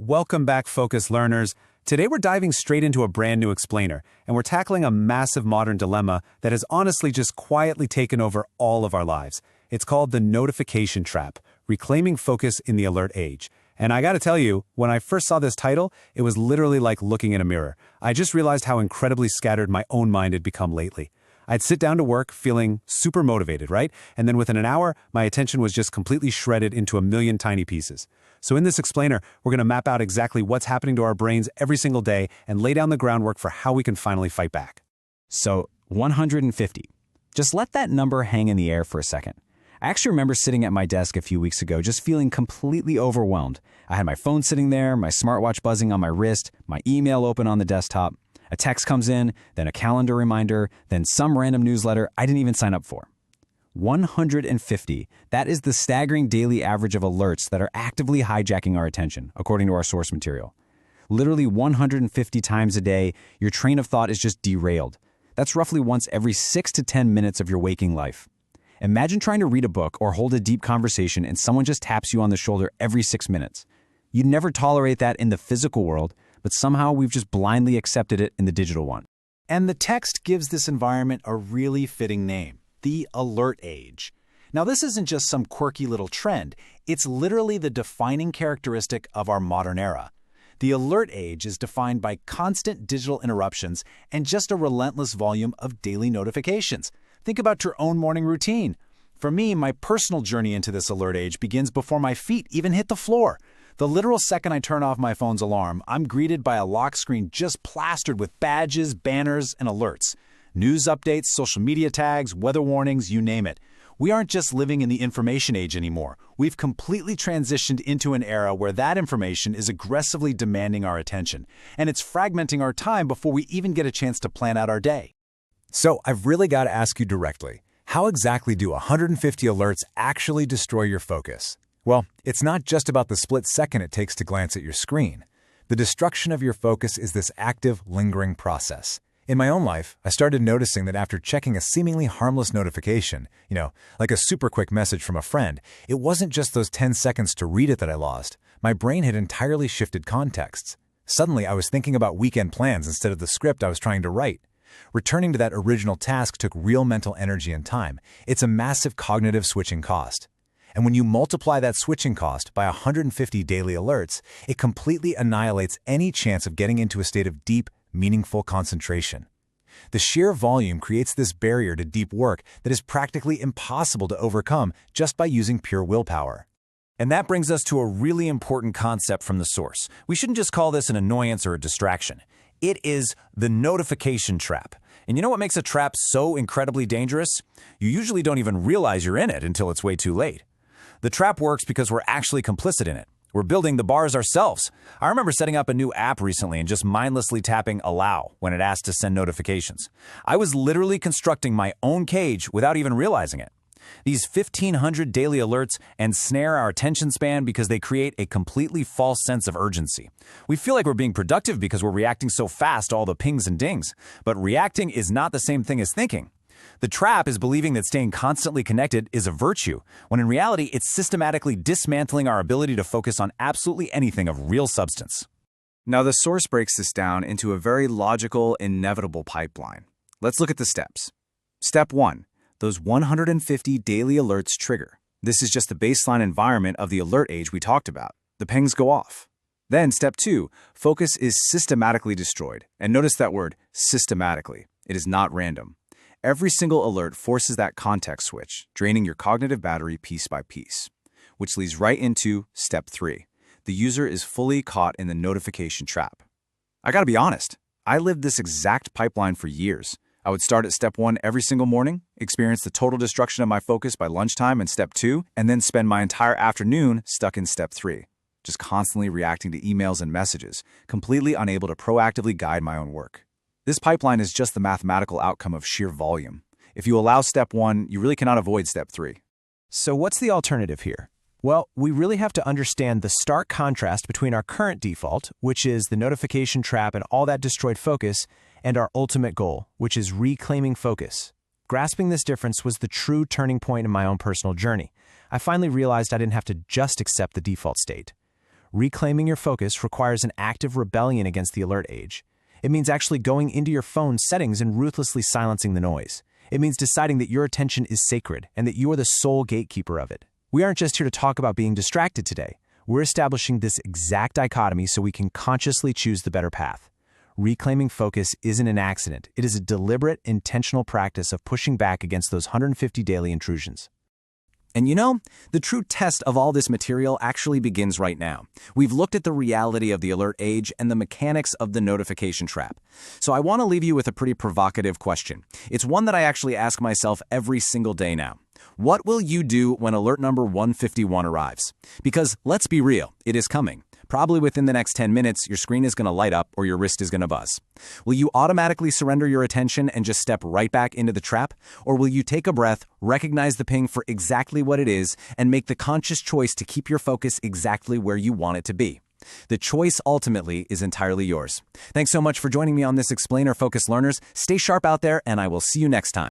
Welcome back, Focus learners. Today we're diving straight into a brand new explainer, and we're tackling a massive modern dilemma that has honestly just quietly taken over all of our lives. It's called the notification trap, reclaiming focus in the alert age. And I gotta tell you, when I first saw this title, it was literally like looking in a mirror. I just realized how incredibly scattered my own mind had become lately. I'd sit down to work feeling super motivated, right? And then within an hour, my attention was just completely shredded into a million tiny pieces. So in this explainer, we're going to map out exactly what's happening to our brains every single day and lay down the groundwork for how we can finally fight back. So 150. Just let that number hang in the air for a second. I actually remember sitting at my desk a few weeks ago just feeling completely overwhelmed. I had my phone sitting there, my smartwatch buzzing on my wrist, my email open on the desktop. A text comes in, then a calendar reminder, then some random newsletter I didn't even sign up for. 150. That is the staggering daily average of alerts that are actively hijacking our attention, according to our source material. Literally 150 times a day, your train of thought is just derailed. That's roughly once every 6 to 10 minutes of your waking life. Imagine trying to read a book or hold a deep conversation and someone just taps you on the shoulder every 6 minutes. You'd never tolerate that in the physical world, but somehow we've just blindly accepted it in the digital one. And the text gives this environment a really fitting name, the alert age. Now, this isn't just some quirky little trend. It's literally the defining characteristic of our modern era. The alert age is defined by constant digital interruptions and just a relentless volume of daily notifications. Think about your own morning routine. For me, my personal journey into this alert age begins before my feet even hit the floor. The literal second I turn off my phone's alarm, I'm greeted by a lock screen just plastered with badges, banners, and alerts. News updates, social media tags, weather warnings, you name it. We aren't just living in the information age anymore. We've completely transitioned into an era where that information is aggressively demanding our attention, and it's fragmenting our time before we even get a chance to plan out our day. So I've really got to ask you directly, how exactly do 150 alerts actually destroy your focus? Well, it's not just about the split second it takes to glance at your screen. The destruction of your focus is this active, lingering process. In my own life, I started noticing that after checking a seemingly harmless notification, like a super quick message from a friend, it wasn't just those 10 seconds to read it that I lost. My brain had entirely shifted contexts. Suddenly, I was thinking about weekend plans instead of the script I was trying to write. Returning to that original task took real mental energy and time. It's a massive cognitive switching cost. And when you multiply that switching cost by 150 daily alerts, it completely annihilates any chance of getting into a state of deep, meaningful concentration. The sheer volume creates this barrier to deep work that is practically impossible to overcome just by using pure willpower. And that brings us to a really important concept from the source. We shouldn't just call this an annoyance or a distraction. It is the notification trap. And you know what makes a trap so incredibly dangerous? You usually don't even realize you're in it until it's way too late. The trap works because we're actually complicit in it. We're building the bars ourselves. I remember setting up a new app recently and just mindlessly tapping allow when it asked to send notifications. I was literally constructing my own cage without even realizing it. These 1,500 daily alerts ensnare our attention span because they create a completely false sense of urgency. We feel like we're being productive because we're reacting so fast to all the pings and dings. But reacting is not the same thing as thinking. The trap is believing that staying constantly connected is a virtue, when in reality it's systematically dismantling our ability to focus on absolutely anything of real substance. Now, the source breaks this down into a very logical, inevitable pipeline. Let's look at the steps. Step 1. Those 150 daily alerts trigger. This is just the baseline environment of the alert age we talked about. The pings go off. Then, step 2. Focus is systematically destroyed. And notice that word, systematically. It is not random. Every single alert forces that context switch, draining your cognitive battery piece by piece, which leads right into step 3. The user is fully caught in the notification trap. I gotta be honest, I lived this exact pipeline for years. I would start at step 1 every single morning, experience the total destruction of my focus by lunchtime in step 2, and then spend my entire afternoon stuck in step 3, just constantly reacting to emails and messages, completely unable to proactively guide my own work. This pipeline is just the mathematical outcome of sheer volume. If you allow step 1, you really cannot avoid step 3. So what's the alternative here? Well, we really have to understand the stark contrast between our current default, which is the notification trap and all that destroyed focus, and our ultimate goal, which is reclaiming focus. Grasping this difference was the true turning point in my own personal journey. I finally realized I didn't have to just accept the default state. Reclaiming your focus requires an active rebellion against the alert age. It means actually going into your phone's settings and ruthlessly silencing the noise. It means deciding that your attention is sacred and that you are the sole gatekeeper of it. We aren't just here to talk about being distracted today. We're establishing this exact dichotomy so we can consciously choose the better path. Reclaiming focus isn't an accident. It is a deliberate, intentional practice of pushing back against those 150 daily intrusions. And you know, the true test of all this material actually begins right now. We've looked at the reality of the alert age and the mechanics of the notification trap. So I want to leave you with a pretty provocative question. It's one that I actually ask myself every single day now. What will you do when alert number 151 arrives? Because let's be real, it is coming. Probably within the next 10 minutes, your screen is going to light up or your wrist is going to buzz. Will you automatically surrender your attention and just step right back into the trap? Or will you take a breath, recognize the ping for exactly what it is, and make the conscious choice to keep your focus exactly where you want it to be? The choice ultimately is entirely yours. Thanks so much for joining me on this Explainer Focused Learners. Stay sharp out there, and I will see you next time.